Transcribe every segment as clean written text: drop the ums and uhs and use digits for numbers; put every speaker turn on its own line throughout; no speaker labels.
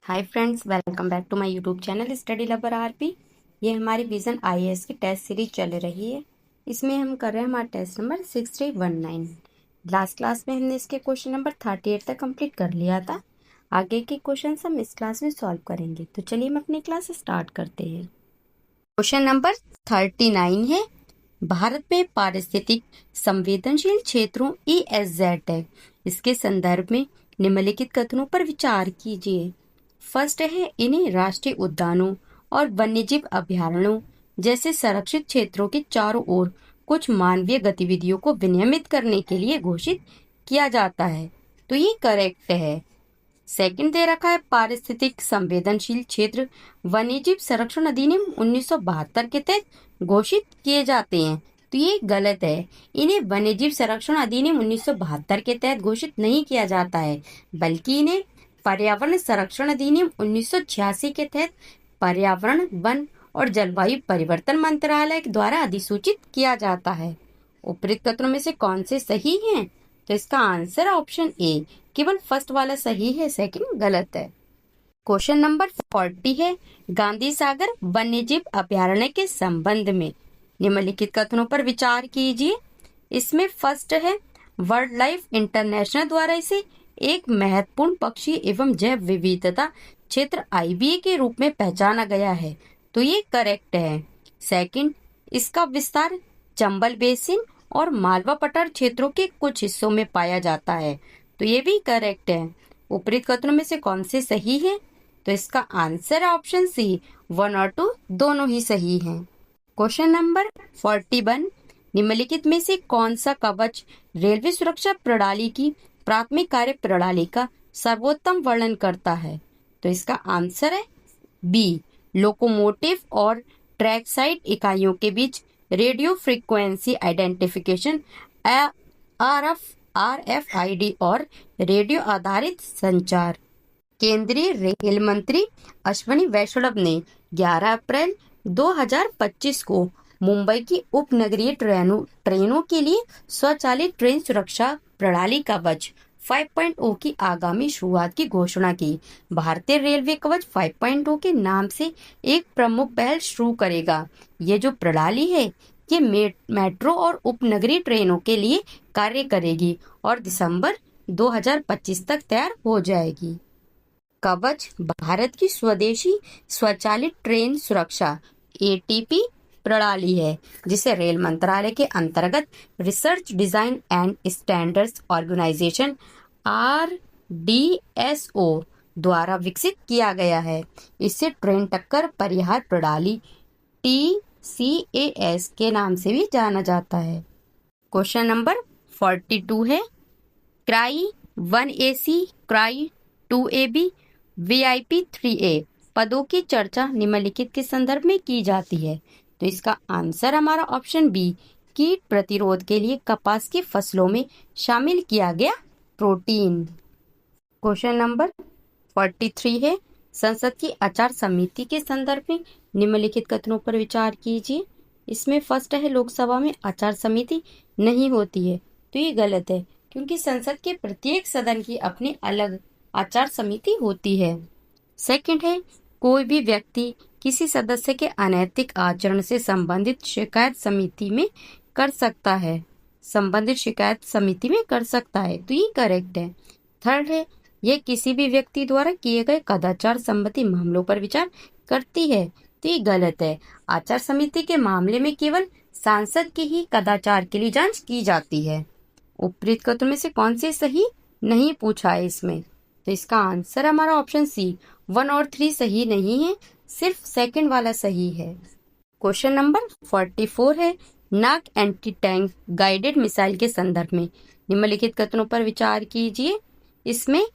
Hi friends, welcome back to my YouTube channel study lover RP. ये हमारी Vision IAS की test series चल रही है। इसमें हम कर रहे हैं हमारा टेस्ट नंबर 6319। लास्ट क्लास में हमने इसके क्वेश्चन नंबर 38 तक कंप्लीट कर लिया था। आगे के क्वेश्चन हम इस क्लास में सॉल्व करेंगे। तो चलिए हम अपनी क्लास स्टार्ट करते हैं। क्वेश्चन नंबर 39 है, भारत में पारिस्थितिक संवेदनशील क्षेत्रों ESZ है। इसके संदर्भ में निम्नलिखित कथनों पर विचार कीजिए। फर्स्ट है, इन्हें राष्ट्रीय उद्यानों और वन्यजीव अभयारण्यों जैसे संरक्षित क्षेत्रों के चारों ओर कुछ मानवीय गतिविधियों को विनियमित करने के लिए घोषित किया जाता है। तो ये करेक्ट है। सेकंड दे रखा है, पारिस्थितिक संवेदनशील क्षेत्र वन्यजीव संरक्षण अधिनियम 1972 के तहत घोषित किए जाते हैं। तो ये गलत है। इन्हें वन्यजीव संरक्षण अधिनियम 1972 के तहत घोषित नहीं किया जाता है, बल्कि इन्हें पर्यावरण संरक्षण अधिनियम 1986 के तहत पर्यावरण, वन और जलवायु परिवर्तन मंत्रालय द्वारा अधिसूचित किया जाता है। उपरोक्त कथनों में से कौन से सही हैं? तो इसका आंसर ऑप्शन ए, केवल फर्स्ट वाला सही है, सेकंड गलत है। क्वेश्चन नंबर 40 है, गांधी सागर वन्यजीव अभयारण्य के संबंध में निम्नलिखित कथनों पर विचार कीजिए। इसमें फर्स्ट है, वर्ल्ड लाइफ इंटरनेशनल द्वारा इसे एक महत्वपूर्ण पक्षी एवं जैव विविधता क्षेत्र IBA के रूप में पहचाना गया है। तो ये करेक्ट है। सेकंड, इसका विस्तार चंबल बेसिन और मालवा पठार क्षेत्रों के कुछ हिस्सों में पाया जाता है। तो ये भी करेक्ट है। उपरोक्त कथनों में से कौन से सही है? तो इसका आंसर ऑप्शन सी, 1 और 2 दोनों ही सही हैं। क्वेश्चन नंबर 41, निम्नलिखित में से कौन सा कवच रेलवे सुरक्षा प्रणाली की प्राथमिक कार्य प्रणाली का सर्वोत्तम वर्णन करता है? तो इसका आंसर है बी, लोकोमोटिव और ट्रैक साइड इकाइयों के बीच रेडियो फ्रीक्वेंसी आइडेंटिफिकेशन RFID और रेडियो आधारित संचार। केंद्रीय रेल मंत्री अश्विनी वैष्णव ने 11 अप्रैल 2025 को मुंबई की उपनगरीय ट्रेनों के लिए स्वचालित ट्रेन सुरक्षा प्रणाली कवच 5.0 की आगामी शुरुआत की घोषणा की। भारतीय रेलवे कवच 5.0 के नाम से एक प्रमुख पहल शुरू करेगा। ये जो प्रणाली है, ये मेट्रो और उपनगरीय ट्रेनों के लिए कार्य करेगी और दिसंबर 2025 तक तैयार हो जाएगी। कवच भारत की स्वदेशी स्वचालित ट्रेन सुरक्षा ATP प्रणाली है, जिसे रेल मंत्रालय के अंतर्गत research design and standards organisation RDSO द्वारा विकसित किया गया है। इसे ट्रेन टक्कर परिहार प्रणाली TCAS के नाम से भी जाना जाता है। क्वेश्चन नंबर 42 है, cry 1AC, cry 2AB, VIP 3A पदों की चर्चा निम्नलिखित के संदर्भ में की जाती है। तो इसका आंसर हमारा ऑप्शन बी, कीट प्रतिरोध के लिए कपास की फसलों में शामिल किया गया प्रोटीन। क्वेश्चन नंबर 43 है, संसद की आचार समिति के संदर्भ में निम्नलिखित कथनों पर विचार कीजिए। इसमें फर्स्ट है, लोकसभा में आचार समिति नहीं होती है। तो ये गलत है, क्योंकि संसद के प्रत्येक सदन की अपनी अलग आचार समिति होती है। सेकंड है, कोई भी व्यक्ति किसी सदस्य के अनैतिक आचरण से संबंधित शिकायत समिति में कर सकता है। तो ये करेक्ट है। थर्ड है, यह किसी भी व्यक्ति द्वारा किए गए कदाचार संबंधी मामलों पर विचार करती है। तो ये गलत है। आचार समिति के मामले में केवल सांसद के ही कदाचार के लिए जांच की जाती है। उपरोक्त कथनों में से कौन से सही नहीं पूछा है इसमें? तो इसका आंसर हमारा ऑप्शन सी, 1 और 3 सही नहीं है, सिर्फ सेकंड वाला सही है। क्वेश्चन नंबर 44 है, नाग एंटी टैंक गाइडेड मिसाइल के संदर्भ में निम्नलिखित कथनों पर विचार कीजिए। इसमें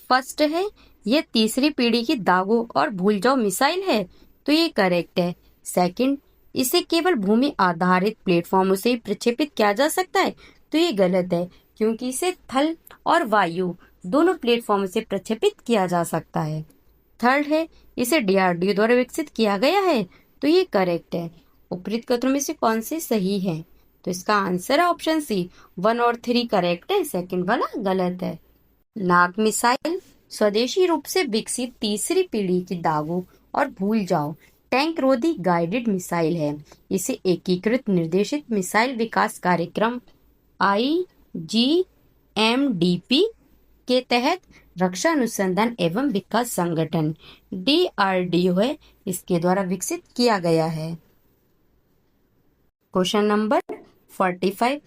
फर्स्ट है, यह तीसरी पीढ़ी की दागों और भूल जाओ मिसाइल है। तो ये करेक्ट है। सेकंड, इसे केवल भूमि आधारित प्लेटफॉर्मों से प्रक्षेपित किया जा सकता है। तो ये गलत है, क्योंकि इसे थल और वायु दोनों प्लेटफॉर्म से प्रक्षेपित किया जा सकता है। थर्ड है, इसे DRDO द्वारा विकसित किया गया है। तो ये करेक्ट है। उपरोक्त कथनों में से कौन से सही है? तो इसका आंसर है ऑप्शन सी, 1 और 3 करेक्ट है, सेकंड वाला गलत है। नाग मिसाइल स्वदेशी रूप से विकसित तीसरी पीढ़ी की दागो और भूल जाओ टैंक रोधी गाइडेड मिसाइल है। इसे एकीकृत निर्देशित मिसाइल विकास कार्यक्रम IGMDP के तहत रक्षा अनुसंधान एवं विकास संगठन DRDO है, इसके द्वारा विकसित किया गया है। क्वेश्चन नंबर 45,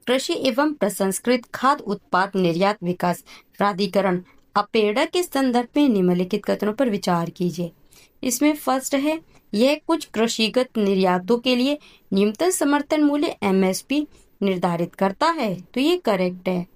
कृषि एवं प्रसंस्कृत खाद्य उत्पाद निर्यात विकास प्राधिकरण अपेडा के संदर्भ में निम्नलिखित कथनों पर विचार कीजिए। इसमें फर्स्ट है, यह कुछ कृषिगत निर्यातों के लिए न्यूनतम समर्थन मूल्य MSP निर्धारित करता है, तो ये करेक्ट है।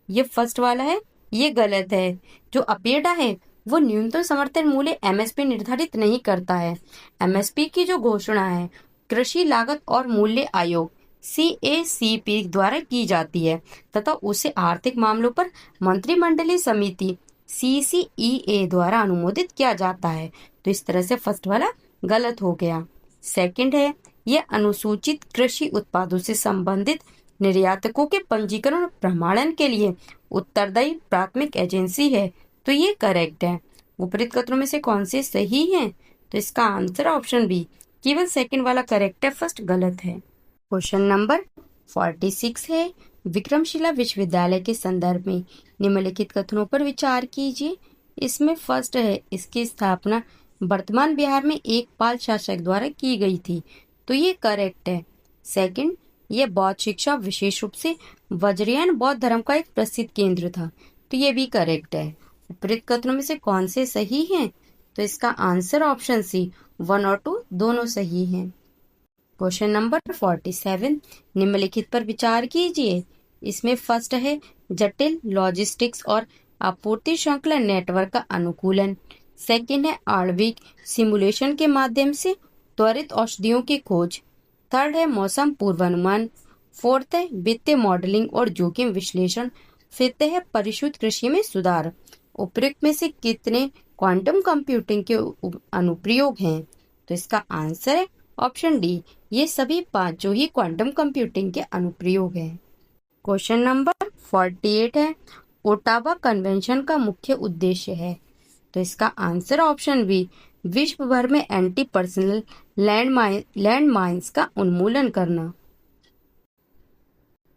ये फर्स्ट वाला है, ये गलत है। जो अपेडा है वो न्यूनतम समर्थन मूल्य MSP निर्धारित नहीं करता है। MSP की जो घोषणा है कृषि लागत और मूल्य आयोग CACP द्वारा की जाती है तथा उसे आर्थिक मामलों पर मंत्रिमंडलीय समिति CCEA द्वारा अनुमोदित किया जाता है। तो इस तरह से फर्स्ट वाला गलत हो गया। सेकंड है, यह अनुसूचित कृषि उत्पादों से संबंधित निर्यातकों के पंजीकरण और प्रमाणन के लिए उत्तरदायी प्राथमिक एजेंसी है, तो ये करेक्ट है। विपरीत कथनों में से कौन से सही हैं? तो इसका आंसर ऑप्शन बी, केवल सेकंड वाला करेक्ट है, फर्स्ट गलत है। क्वेश्चन नंबर 46 है, विक्रमशिला विश्वविद्यालय के संदर्भ में निम्नलिखित कथनों पर विचार कीजिए। इसमें फर्स्ट है, इसकी स्थापना वर्तमान बिहार में एक पाल शासक द्वारा की गई थी, तो ये करेक्ट है। सेकंड, यह बौद्ध शिक्षा विशेष रूप से वज्रयान बौद्ध धर्म का एक प्रसिद्ध केंद्र था, तो ये भी करेक्ट है। विपरीत कथनों में से कौन से सही हैं? तो इसका आंसर ऑप्शन सी, 1 और 2 दोनों सही हैं। क्वेश्चन नंबर 47, निम्नलिखित पर विचार कीजिए। इसमें फर्स्ट है, जटिल लॉजिस्टिक्स और आपूर्ति श्रृंखला नेटवर्क का अनुकूलन। सेकंड है, आणविक सिमुलेशन के माध्यम से त्वरित औषधियों की खोज। थर्ड है, मौसम पूर्वानुमान। फोर्थ है, वित्तीय मॉडलिंग और जोखिम विश्लेषण। फिफ्थ है, परिशुद्ध कृषि में सुधार। उपयुक्त में से कितने क्वांटम कंप्यूटिंग के अनुप्रयोग हैं? तो इसका आंसर है ऑप्शन डी, ये सभी पांचों ही क्वांटम कंप्यूटिंग के अनुप्रयोग हैं। क्वेश्चन नंबर 48 है, ओटावा कन्वेंशन का मुख्य उद्देश्य है, तो इसका आंसर ऑप्शन बी, विश्व भर में एंटी पर्सनल लैंड माइन्स का उन्मूलन करना।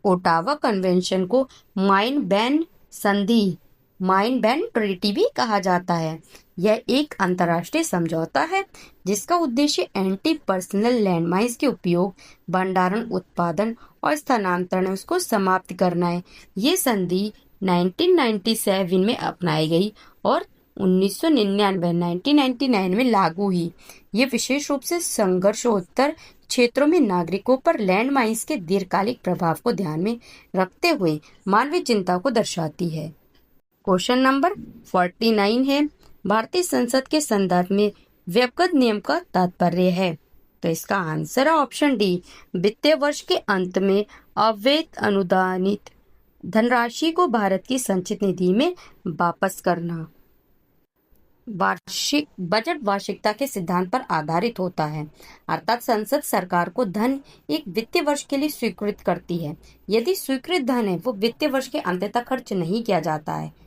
ओटावा कन्वेंशन को माइन बैन संधि, माइन बैन ट्रीटी भी कहा जाता है। यह एक अंतर्राष्ट्रीय समझौता है जिसका उद्देश्य एंटी पर्सनल लैंडमाइंस के उपयोग, भंडारण, उत्पादन और स्थानांतरण को समाप्त करना है। ये संधि 1997 में अपनाई गई और 1999 में लागू हुई। ये विशेष रूप से संघर्षोत्तर क्षेत्रों में नागरिकों पर लैंड माइन्स के दीर्घकालिक प्रभाव को ध्यान में रखते हुए मानवीय चिंता को दर्शाती है। क्वेश्चन नंबर 49 है, भारतीय संसद के संदर्भ में व्यक्तिगत नियम का तात्पर्य है, तो इसका आंसर है ऑप्शन डी, वित्तीय वर्ष के अंत में अवैध अनुदानित धनराशि को भारत की संचित निधि में वापस करना। वार्षिक बजट वार्षिकता के सिद्धांत पर आधारित होता है, अर्थात संसद सरकार को धन एक वित्तीय वर्ष के लिए स्वीकृत करती है। यदि स्वीकृत धन है वो वित्तीय वर्ष के अंत तक खर्च नहीं किया जाता है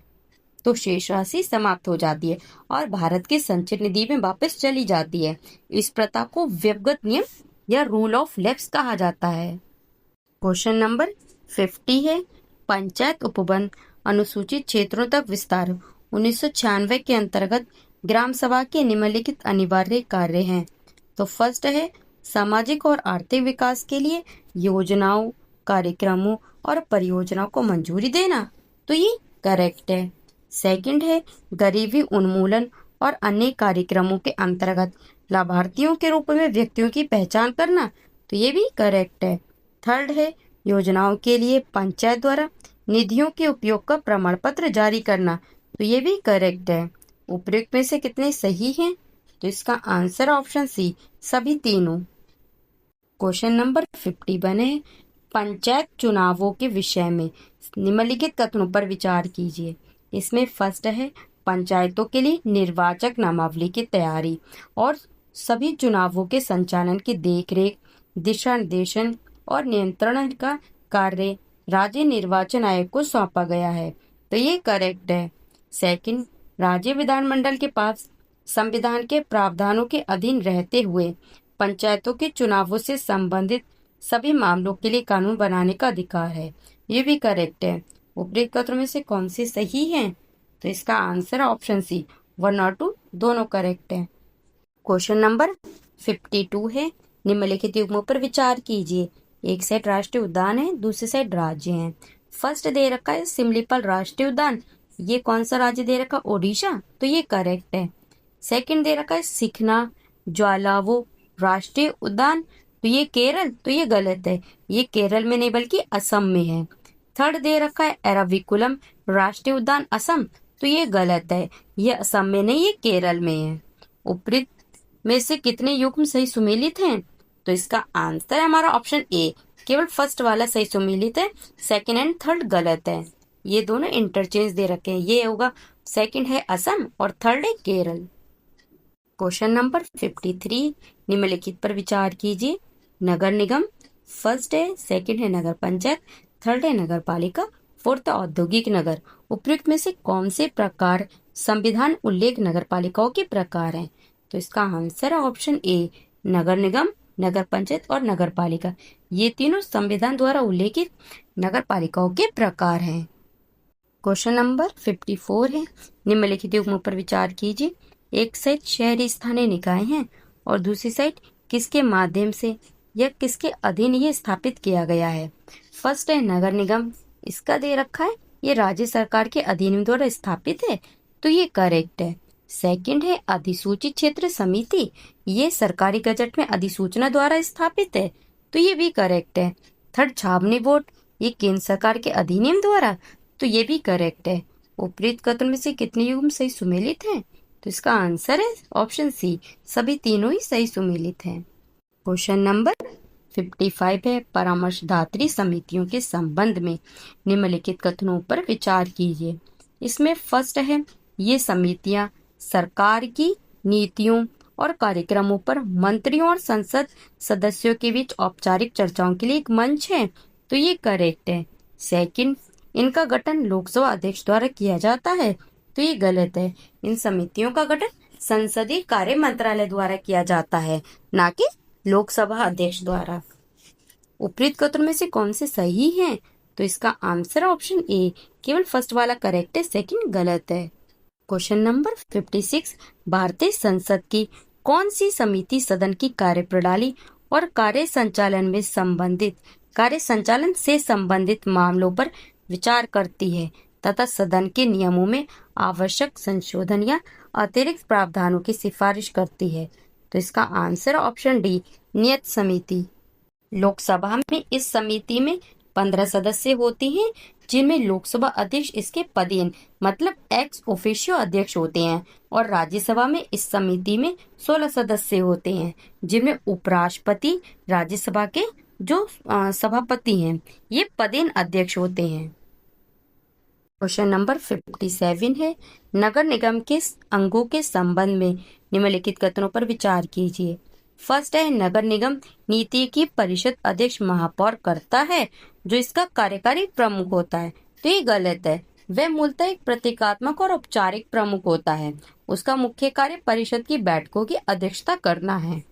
तो शेष राशि समाप्त हो जाती है और भारत की संचित निधि में वापस चली जाती है। इस प्रथा को व्यक्तिगत नियम या रूल ऑफ लैप्स कहा जाता है। क्वेश्चन नंबर 50 है, पंचायत उपवन अनुसूचित क्षेत्रों तक विस्तार 1996 के अंतर्गत ग्राम सभा के निम्नलिखित अनिवार्य कार्य हैं। तो फर्स्ट है, सामाजिक और आर्थिक विकास के लिए योजनाओं, कार्यक्रमों और परियोजनाओं को मंजूरी देना, तो ये करेक्ट है। सेकंड है, गरीबी उन्मूलन और अन्य कार्यक्रमों के अंतर्गत लाभार्थियों के रूप में व्यक्तियों की पहचान करना, तो ये भी करेक्ट है। थर्ड है, योजनाओं के लिए पंचायत द्वारा निधियों के उपयोग का प्रमाण पत्र जारी करना, तो ये भी करेक्ट है। उपयुक्त में से कितने सही हैं? तो इसका आंसर ऑप्शन सी, सभी तीनों। क्वेश्चन नंबर 51 है, पंचायत चुनावों के विषय में निम्नलिखित कथनों पर विचार कीजिए। इसमें फर्स्ट है, पंचायतों के लिए निर्वाचक नामावली की तैयारी और सभी चुनावों के संचालन की देखरेख, दिशा निर्देशन और नियंत्रण का कार्य राज्य निर्वाचन आयोग को सौंपा गया है। तो ये करेक्ट है। सेकंड, राज्य विधानमंडल के पास संविधान के प्रावधानों के अधीन रहते हुए पंचायतों के चुनावों से संबंधित सभी मामलों के लिए कानून बनाने का अधिकार है। ये भी करेक्ट है। उपरोक्त कथनों में से कौन सी सही है? तो इसका आंसर है ऑप्शन सी, 1 और 2 दोनों करेक्ट है। क्वेश्चन नंबर 52 है, निम्नलिखित युग्मों पर विचार कीजिए। एक साइड राष्ट्रीय उद्यान है, दूसरी साइड राज्य है। फर्स्ट दे रखा है सिमलीपाल राष्ट्रीय उद्यान, ये कौन सा राज्य दे रखा? ओडिशा, तो ये करेक्ट है। सेकंड दे रखा है सिखना ज्वालावो राष्ट्रीय उद्यान, तो ये केरल, तो ये गलत है, ये केरल में नहीं बल्कि असम में है। थर्ड दे रखा है एराविकुलम राष्ट्रीय उद्यान असम, तो ये गलत है, ये असम में नहीं, ये केरल में है। उपरोक्त में से कितने युग्म सही सुमेलित हैं? तो इसका आंसर है हमारा ऑप्शन ए, केवल फर्स्ट वाला सही सुमेलित है, सेकंड एंड थर्ड गलत है। ये दोनों इंटरचेंज दे रखे हैं, ये होगा सेकंड है असम और थर्ड है केरल। क्वेश्चन नंबर 53, निम्नलिखित पर विचार कीजिए। नगर निगम फर्स्ट है, सेकंड है नगर पंचायत, थर्ड है नगर पालिका, फोर्थ औद्योगिक नगर। उपयुक्त में से कौन से प्रकार संविधान उल्लेख नगर पालिकाओं के प्रकार हैं? तो इसका आंसर है ऑप्शन ए, नगर निगम, नगर पंचायत और नगर पालिका, ये तीनों संविधान द्वारा उल्लेखित नगर पालिकाओं के प्रकार हैं। क्वेश्चन नंबर 54 है, निम्नलिखित युग्मों पर विचार कीजिए। एक साइड शहरी स्थानीय निकाय हैं और दूसरी साइड किसके माध्यम से या किसके अधीन ये स्थापित किया गया है? फर्स्ट है नगर निगम, इसका दे रखा है ये राज्य सरकार के अधिनियम द्वारा स्थापित है, तो ये करेक्ट है। सेकंड है अधिसूचित क्षेत्र समिति, ये सरकारी गजट में अधिसूचना द्वारा स्थापित है, तो ये भी करेक्ट है। थर्ड छावनी बोर्ड, ये केंद्र सरकार के अधिनियम द्वारा, तो ये भी करेक्ट है। उपरोक्त कथन में से कितने युग्म सही सुमेलित हैं? तो इसका आंसर है ऑप्शन सी, सभी तीनों ही सही सुमेलित हैं। क्वेश्चन नंबर 55 है, परामर्शदात्री समितियों के संबंध में निम्नलिखित कथनों पर विचार कीजिए। इसमें फर्स्ट है ये समितियां सरकार की नीतियों और कार्यक्रमों पर मंत्रियों और संसद सदस्यों के बीच औपचारिक चर्चाओं के लिए एक मंच है, तो ये करेक्ट है। सेकंड, इनका गठन लोकसभा अध्यक्ष द्वारा किया जाता है, तो ये गलत है, इन समितियों का गठन संसदीय कार्य मंत्रालय द्वारा किया जाता है, ना कि लोकसभा अध्यक्ष द्वारा। उपरोक्त कथन में से कौन से सही हैं? तो इसका आंसर ऑप्शन ए, केवल फर्स्ट वाला करेक्ट है, सेकंड गलत है। क्वेश्चन नंबर 56, भारतीय संसद की कौन सी समिति सदन की कार्यप्रणाली और कार्य संचालन से संबंधित मामलों पर विचार करती है तथा सदन के नियमों में आवश्यक संशोधन या अतिरिक्त प्रावधानों की सिफारिश करती है? तो इसका आंसर ऑप्शन डी, नियत समिति। लोकसभा में इस समिति में 15 सदस्य होती हैं, जिनमें लोकसभा अध्यक्ष इसके पदेन मतलब एक्स ऑफिशियो अध्यक्ष होते हैं, और राज्यसभा में इस समिति में 16 सदस्य होते हैं, जिनमें उपराष्ट्रपति राज्यसभा के जो सभापति हैं ये पदेन अध्यक्ष होते हैं। क्वेश्चन नंबर 57 है, नगर निगम के अंगों के संबंध में निम्नलिखित कथनों पर विचार कीजिए। फर्स्ट है नगर निगम नीति की परिषद अध्यक्ष महापौर करता है, जो इसका कार्यकारी प्रमुख होता है, तो ये गलत है, वह मूलतः एक प्रतीकात्मक और औपचारिक प्रमुख होता है, उसका मुख्य कार्य परिषद की बैठकों की अध्यक्षता करना है।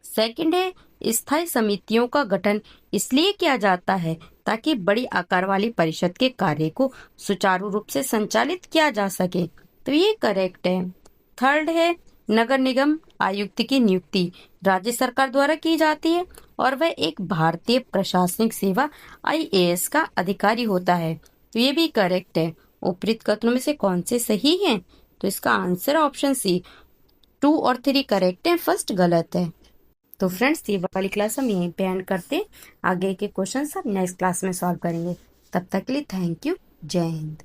सेकंड है स्थायी समितियों का गठन इसलिए किया जाता है ताकि बड़ी आकार वाली परिषद के कार्य को सुचारू रूप से संचालित किया जा सके, तो ये करेक्ट है। थर्ड है नगर निगम आयुक्त की नियुक्ति राज्य सरकार द्वारा की जाती है और वह एक भारतीय प्रशासनिक सेवा IAS का अधिकारी होता है, तो ये भी करेक्ट है। उपरोक्त कथनों में से कौन से सही हैं? तो इसका आंसर ऑप्शन सी, 2 और 3 करेक्ट है, फर्स्ट गलत है। तो फ्रेंड्स ये वाली क्लास हम यहीं पे एंड करते हैं, आगे के क्वेश्चन सब नेक्स्ट क्लास में सॉल्व करेंगे। तब तक के लिए थैंक यू, जय हिंद।